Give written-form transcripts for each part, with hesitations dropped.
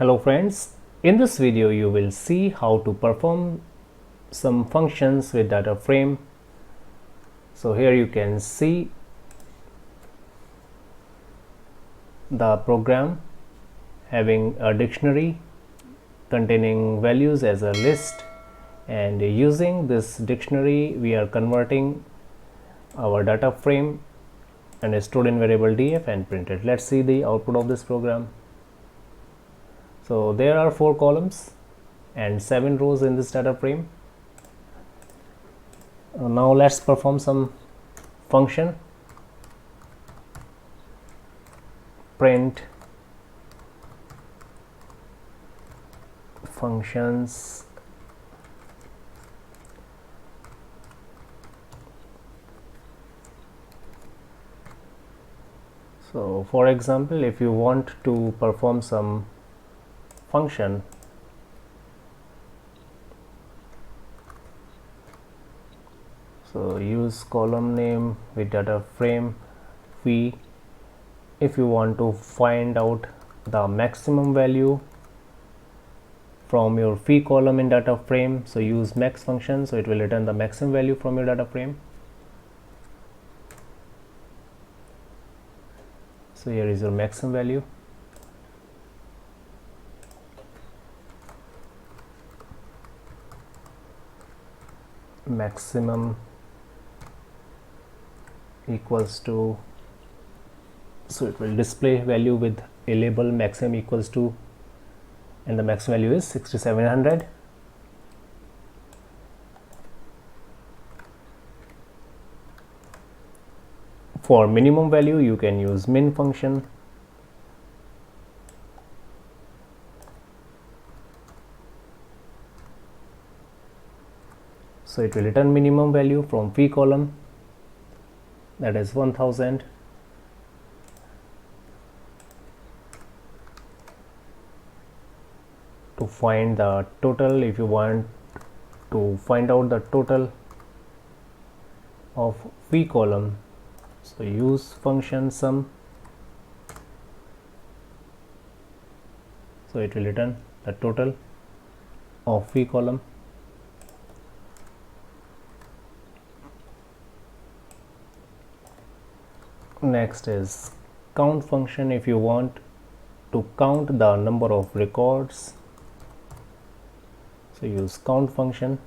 Hello friends, in this video you will see how to perform some functions with DataFrame. So here you can see the program having a dictionary containing values as a list, and using this dictionary we are converting our data frame and stored in variable df and printed. Let's see the output of this program. So there are 4 columns and 7 rows in this data frame. Now let's perform some function. Print functions So for example, if you want to perform some function, so use column name with data frame fee. If you want to find out the maximum value from your fee column in data frame, so use max function, so it will return the maximum value from your data frame. So here is your maximum value. Maximum equals to, so it will display value with a label maximum equals to, and the maximum value is 6700. For minimum value you can use min function. So it will return minimum value from fee column, that is 1000. To find the total, if you want to find out the total of fee column, so use function sum, so it will return the total of fee column. Next is count function. If you want to count the number of records, so use count function.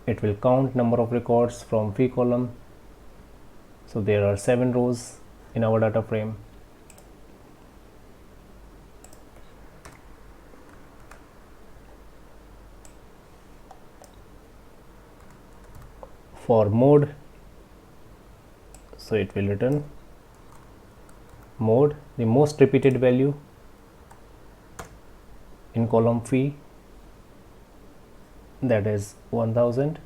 It will count number of records from fee column. So there are 7 rows in our data frame. For mode, so it will return mode, the most repeated value in column fee, that is 1000.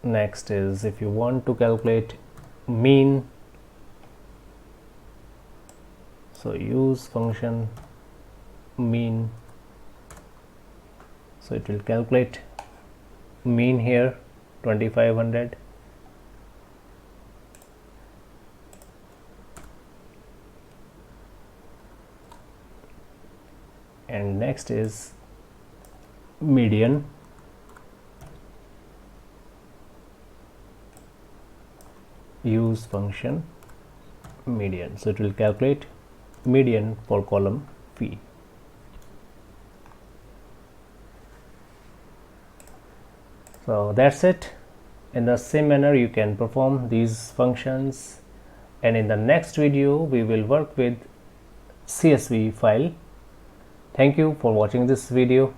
Next is, if you want to calculate mean, so use function mean, so it will calculate mean here 2500. And next is median. Use function median, so it will calculate median for column fee. So that's it. In the same manner you can perform these functions, and in the next video we will work with CSV file. Thank you for watching this video.